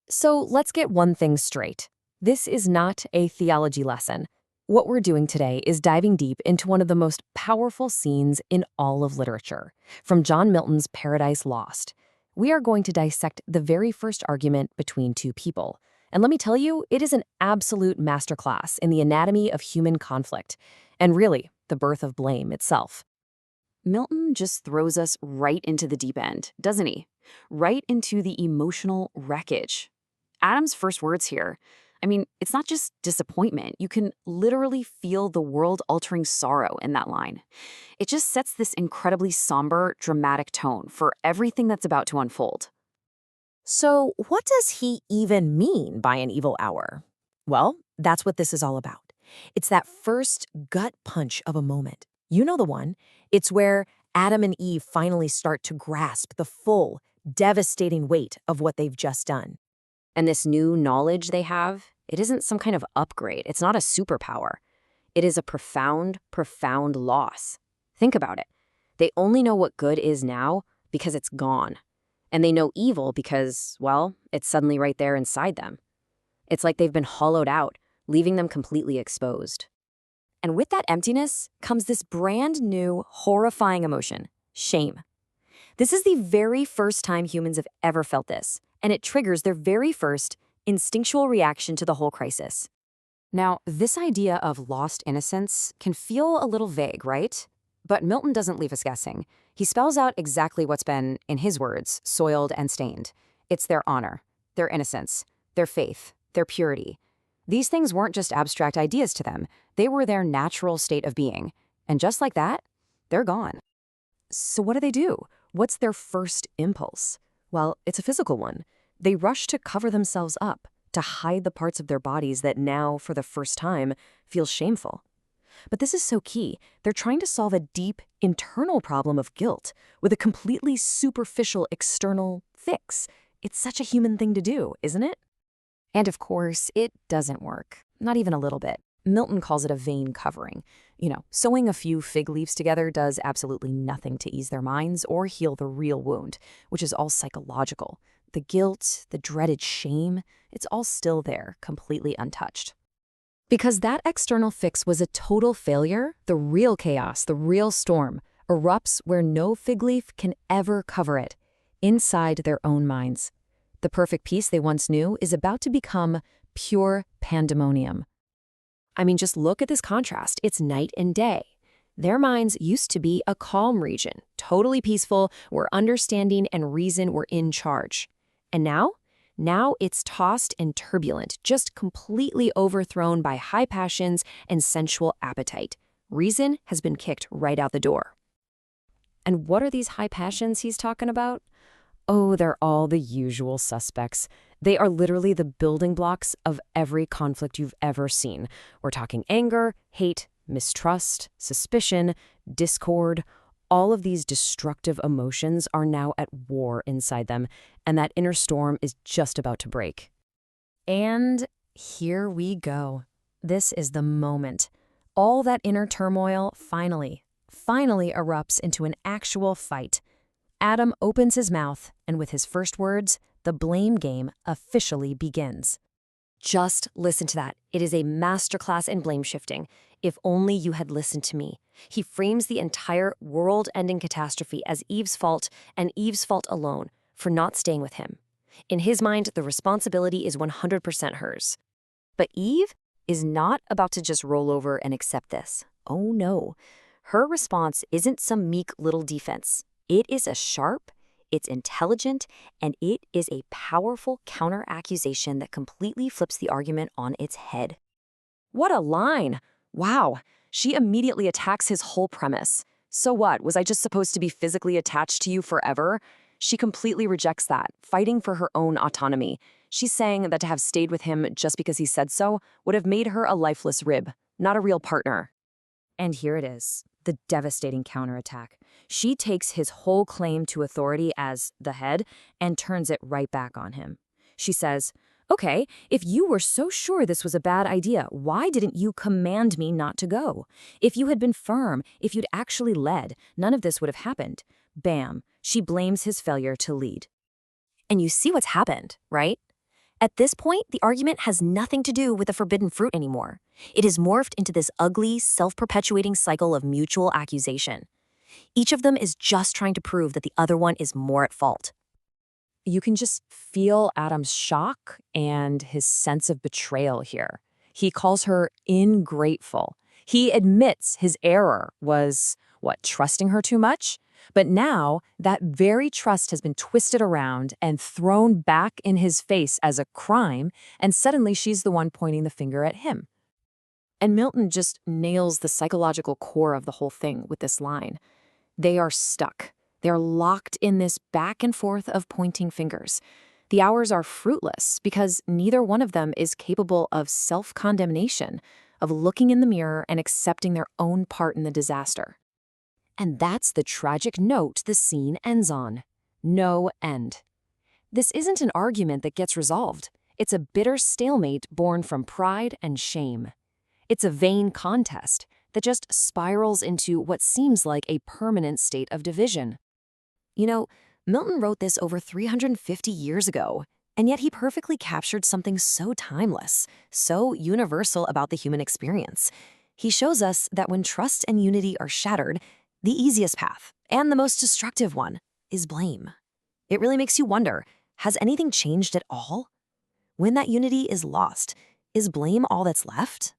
So let's get one thing straight. This is not a theology lesson. What we're doing today is diving deep into one of the most powerful scenes in all of literature, from John Milton's Paradise Lost. We are going to dissect the very first argument between two people. And let me tell you, it is an absolute masterclass in the anatomy of human conflict, and really, the birth of blame itself. Milton just throws us right into the deep end, doesn't he? Right into the emotional wreckage. Adam's first words here, it's not just disappointment. You can literally feel the world-altering sorrow in that line. It just sets this incredibly somber, dramatic tone for everything that's about to unfold. So, what does he even mean by an evil hour? Well, that's what this is all about. It's that first gut punch of a moment. You know the one. It's where Adam and Eve finally start to grasp the full, devastating weight of what they've just done. And this new knowledge they have, it isn't some kind of upgrade. It's not a superpower. It is a profound, profound loss. Think about it. They only know what good is now because it's gone. And they know evil because, well, it's suddenly right there inside them. It's like they've been hollowed out, leaving them completely exposed. And with that emptiness comes this brand new, horrifying emotion, shame. This is the very first time humans have ever felt this, and it triggers their very first instinctual reaction to the whole crisis. Now, this idea of lost innocence can feel a little vague, right? But Milton doesn't leave us guessing. He spells out exactly what's been, in his words, soiled and stained. It's their honor, their innocence, their faith, their purity. These things weren't just abstract ideas to them. They were their natural state of being. And just like that, they're gone. So what do? What's their first impulse? Well, it's a physical one. They rush to cover themselves up, to hide the parts of their bodies that now, for the first time, feel shameful. But this is so key. They're trying to solve a deep, internal problem of guilt with a completely superficial external fix. It's such a human thing to do, isn't it? And of course, it doesn't work. Not even a little bit. Milton calls it a vain covering. Sewing a few fig leaves together does absolutely nothing to ease their minds or heal the real wound, which is all psychological. The guilt, the dreaded shame, it's all still there, completely untouched. Because that external fix was a total failure, the real chaos, the real storm, erupts where no fig leaf can ever cover it, inside their own minds. The perfect peace they once knew is about to become pure pandemonium. Just look at this contrast. It's night and day. Their minds used to be a calm region, totally peaceful, where understanding and reason were in charge. And now? Now it's tossed and turbulent, just completely overthrown by high passions and sensual appetite. Reason has been kicked right out the door. And what are these high passions he's talking about? Oh, they're all the usual suspects. They are literally the building blocks of every conflict you've ever seen. We're talking anger, hate, mistrust, suspicion, discord. All of these destructive emotions are now at war inside them, and that inner storm is just about to break. And here we go. This is the moment. All that inner turmoil finally erupts into an actual fight. Adam opens his mouth, and with his first words, the blame game officially begins. Just listen to that. It is a masterclass in blame shifting. If only you had listened to me. He frames the entire world-ending catastrophe as Eve's fault and Eve's fault alone for not staying with him. In his mind, the responsibility is 100% hers. But Eve is not about to just roll over and accept this. Oh no. Her response isn't some meek little defense. It is a sharp, it's intelligent, and it is a powerful counter-accusation that completely flips the argument on its head. What a line! Wow, she immediately attacks his whole premise. So what, was I just supposed to be physically attached to you forever? She completely rejects that, fighting for her own autonomy. She's saying that to have stayed with him just because he said so would have made her a lifeless rib, not a real partner. And here it is, the devastating counterattack. She takes his whole claim to authority as the head and turns it right back on him. She says, "Okay, if you were so sure this was a bad idea, why didn't you command me not to go? If you had been firm, if you'd actually led, none of this would have happened." Bam, she blames his failure to lead. And you see what's happened, right? At this point, the argument has nothing to do with the forbidden fruit anymore. It has morphed into this ugly, self-perpetuating cycle of mutual accusation. Each of them is just trying to prove that the other one is more at fault. You can just feel Adam's shock and his sense of betrayal here. He calls her ingrateful. He admits his error was, trusting her too much? But now, that very trust has been twisted around and thrown back in his face as a crime, and suddenly she's the one pointing the finger at him. And Milton just nails the psychological core of the whole thing with this line. They are stuck. They're locked in this back and forth of pointing fingers. The hours are fruitless because neither one of them is capable of self-condemnation, of looking in the mirror and accepting their own part in the disaster. And that's the tragic note the scene ends on. No end. This isn't an argument that gets resolved. It's a bitter stalemate born from pride and shame. It's a vain contest that just spirals into what seems like a permanent state of division. You know, Milton wrote this over 350 years ago, and yet he perfectly captured something so timeless, so universal about the human experience. He shows us that when trust and unity are shattered, the easiest path, and the most destructive one, is blame. It really makes you wonder, has anything changed at all? When that unity is lost, is blame all that's left?